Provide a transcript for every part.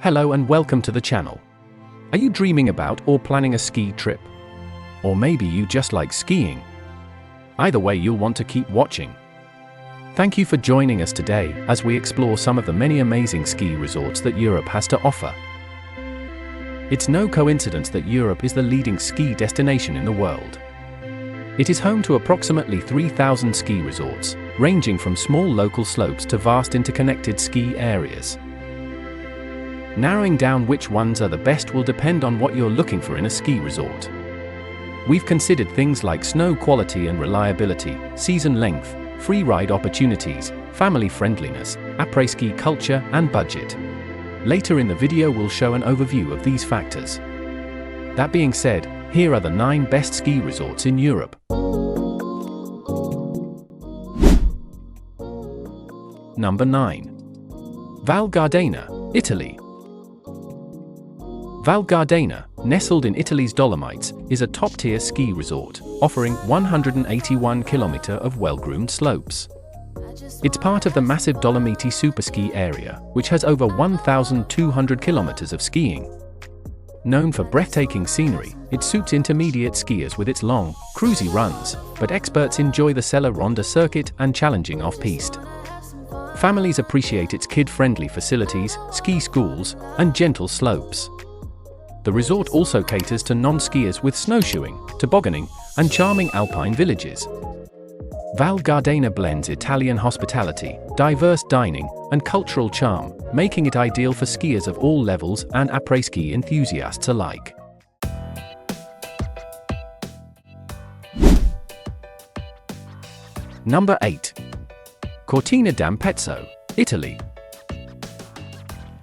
Hello and welcome to the channel. Are you dreaming about or planning a ski trip? Or maybe you just like skiing? Either way, you'll want to keep watching. Thank you for joining us today as we explore some of the many amazing ski resorts that Europe has to offer. It's no coincidence that Europe is the leading ski destination in the world. It is home to approximately 3,000 ski resorts, ranging from small local slopes to vast interconnected ski areas. Narrowing down which ones are the best will depend on what you're looking for in a ski resort. We've considered things like snow quality and reliability, season length, free ride opportunities, family friendliness, après-ski culture, and budget. Later in the video we'll show an overview of these factors. That being said, here are the 9 best ski resorts in Europe. Number 9. Val Gardena, Italy. Val Gardena, nestled in Italy's Dolomites, is a top-tier ski resort, offering 181 km of well-groomed slopes. It's part of the massive Dolomiti Superski area, which has over 1,200 km of skiing. Known for breathtaking scenery, it suits intermediate skiers with its long, cruisy runs, but experts enjoy the Sella Ronda circuit and challenging off-piste. Families appreciate its kid-friendly facilities, ski schools, and gentle slopes. The resort also caters to non-skiers with snowshoeing, tobogganing, and charming alpine villages. Val Gardena blends Italian hospitality, diverse dining, and cultural charm, making it ideal for skiers of all levels and après-ski enthusiasts alike. Number 8. Cortina d'Ampezzo, Italy.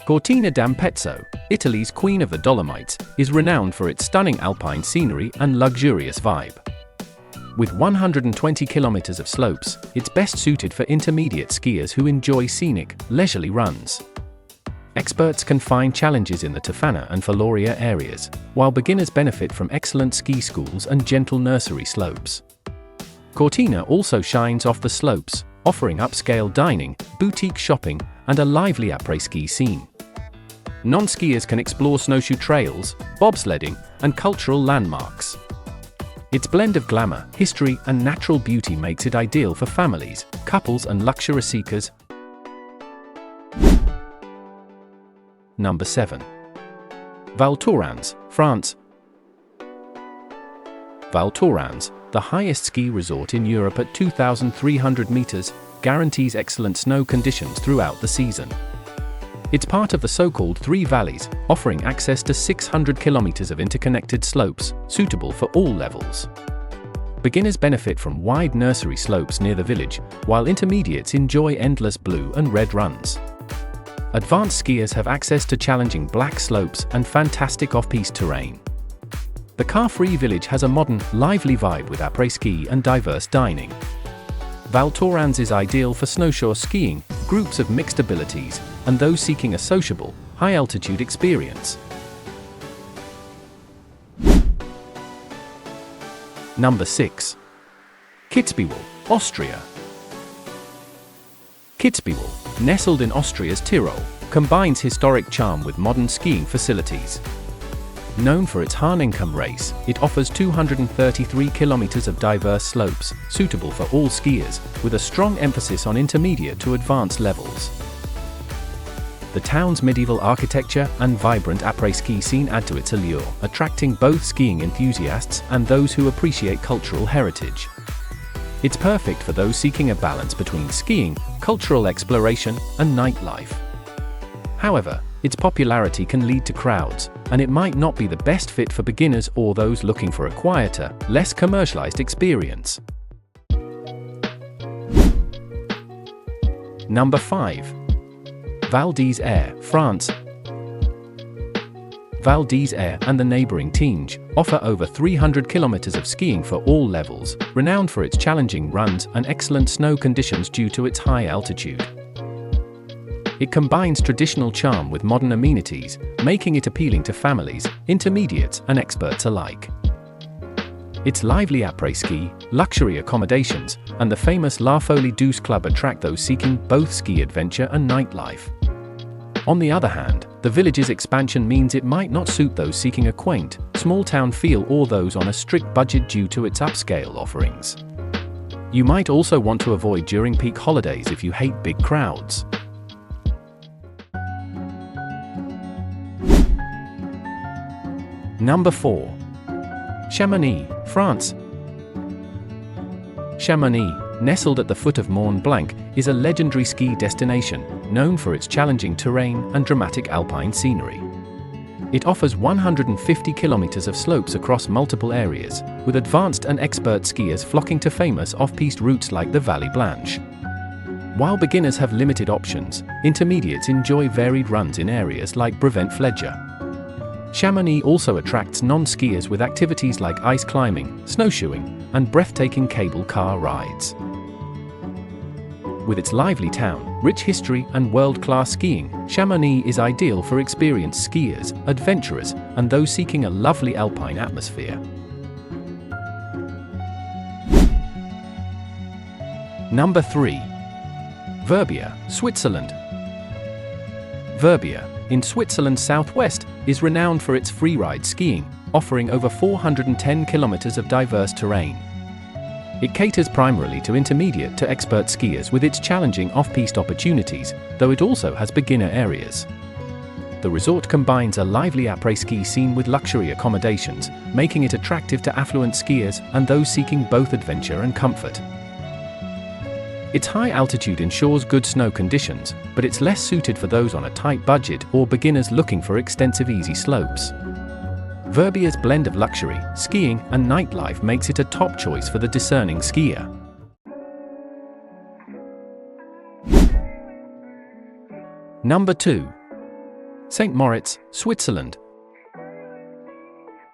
Cortina d'Ampezzo, Italy's Queen of the Dolomites, is renowned for its stunning alpine scenery and luxurious vibe. With 120 kilometers of slopes, it's best suited for intermediate skiers who enjoy scenic, leisurely runs. Experts can find challenges in the Tofana and Faloria areas, while beginners benefit from excellent ski schools and gentle nursery slopes. Cortina also shines off the slopes, offering upscale dining, boutique shopping, and a lively après-ski scene. Non-skiers can explore snowshoe trails, bobsledding, and cultural landmarks. Its blend of glamour, history, and natural beauty makes it ideal for families, couples, and luxury seekers. Number 7. Val Thorens, France. Val Thorens, the highest ski resort in Europe at 2,300 meters, guarantees excellent snow conditions throughout the season. It's part of the so-called Three Valleys, offering access to 600 kilometers of interconnected slopes, suitable for all levels. Beginners benefit from wide nursery slopes near the village, while intermediates enjoy endless blue and red runs. Advanced skiers have access to challenging black slopes and fantastic off-piste terrain. The car-free village has a modern, lively vibe with après-ski and diverse dining. Val Thorens is ideal for snowshore skiing, groups of mixed abilities, and those seeking a sociable, high-altitude experience. Number 6. Kitzbühel, Austria. Kitzbühel, nestled in Austria's Tyrol, combines historic charm with modern skiing facilities. Known for its Hahnenkamm race, it offers 233 kilometers of diverse slopes, suitable for all skiers, with a strong emphasis on intermediate to advanced levels. The town's medieval architecture and vibrant après-ski scene add to its allure, attracting both skiing enthusiasts and those who appreciate cultural heritage. It's perfect for those seeking a balance between skiing, cultural exploration, and nightlife. However, its popularity can lead to crowds, and it might not be the best fit for beginners or those looking for a quieter, less commercialized experience. Number 5. Val d'Isère, France. Val d'Isère and the neighboring Tignes offer over 300 kilometers of skiing for all levels, renowned for its challenging runs and excellent snow conditions due to its high altitude. It combines traditional charm with modern amenities, making it appealing to families, intermediates, and experts alike. Its lively après-ski, luxury accommodations, and the famous La Folie Douce Club attract those seeking both ski adventure and nightlife. On the other hand, the village's expansion means it might not suit those seeking a quaint, small-town feel or those on a strict budget due to its upscale offerings. You might also want to avoid during peak holidays if you hate big crowds. Number 4. Chamonix, France. Chamonix, nestled at the foot of Mont Blanc, is a legendary ski destination, known for its challenging terrain and dramatic alpine scenery. It offers 150 kilometers of slopes across multiple areas, with advanced and expert skiers flocking to famous off-piste routes like the Vallée Blanche. While beginners have limited options, intermediates enjoy varied runs in areas like Brevent-Fleger. Chamonix also attracts non-skiers with activities like ice climbing, snowshoeing, and breathtaking cable car rides. With its lively town, rich history, and world-class skiing, Chamonix is ideal for experienced skiers, adventurers, and those seeking a lovely alpine atmosphere. Number 3. Verbier, Switzerland. Verbier, in Switzerland's southwest, is renowned for its freeride skiing, offering over 410 kilometers of diverse terrain. It caters primarily to intermediate to expert skiers with its challenging off-piste opportunities, though it also has beginner areas. The resort combines a lively après-ski scene with luxury accommodations, making it attractive to affluent skiers and those seeking both adventure and comfort. Its high altitude ensures good snow conditions, but it's less suited for those on a tight budget or beginners looking for extensive easy slopes. Verbier's blend of luxury, skiing, and nightlife makes it a top choice for the discerning skier. Number 2. St. Moritz, Switzerland.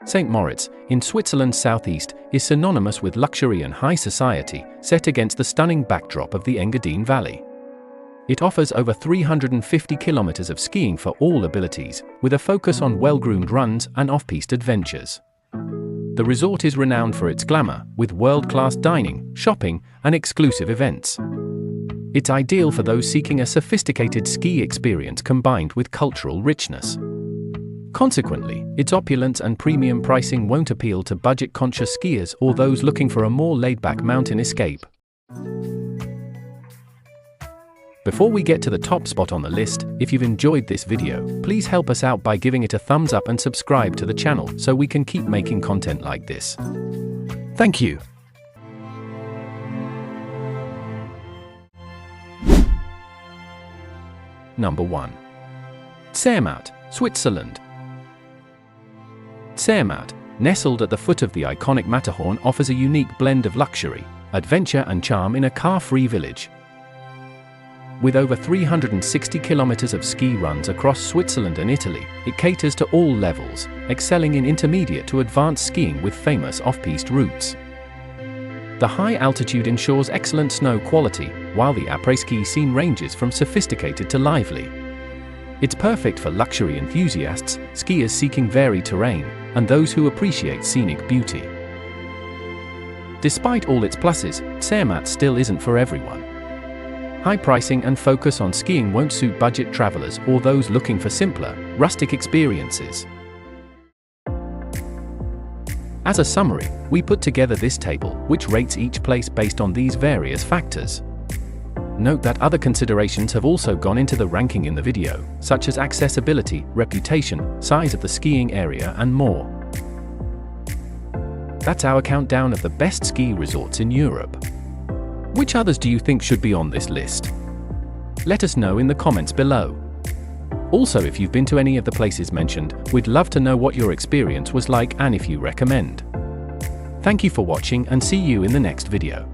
St. Moritz, in Switzerland's southeast, is synonymous with luxury and high society, set against the stunning backdrop of the Engadine Valley. It offers over 350 kilometers of skiing for all abilities, with a focus on well-groomed runs and off-piste adventures. The resort is renowned for its glamour, with world-class dining, shopping, and exclusive events. It's ideal for those seeking a sophisticated ski experience combined with cultural richness. Consequently, its opulence and premium pricing won't appeal to budget-conscious skiers or those looking for a more laid-back mountain escape. Before we get to the top spot on the list, if you've enjoyed this video, please help us out by giving it a thumbs up and subscribe to the channel so we can keep making content like this. Thank you. Number 1. Zermatt, Switzerland. Zermatt, nestled at the foot of the iconic Matterhorn, offers a unique blend of luxury, adventure, and charm in a car-free village. With over 360 kilometers of ski runs across Switzerland and Italy, it caters to all levels, excelling in intermediate to advanced skiing with famous off-piste routes. The high altitude ensures excellent snow quality, while the après-ski scene ranges from sophisticated to lively. It's perfect for luxury enthusiasts, skiers seeking varied terrain, and those who appreciate scenic beauty. Despite all its pluses, Zermatt still isn't for everyone. High pricing and focus on skiing won't suit budget travelers or those looking for simpler, rustic experiences. As a summary, we put together this table, which rates each place based on these various factors. Note that other considerations have also gone into the ranking in the video, such as accessibility, reputation, size of the skiing area, and more. That's our countdown of the best ski resorts in Europe. Which others do you think should be on this list? Let us know in the comments below. Also, if you've been to any of the places mentioned, we'd love to know what your experience was like and if you recommend. Thank you for watching and see you in the next video.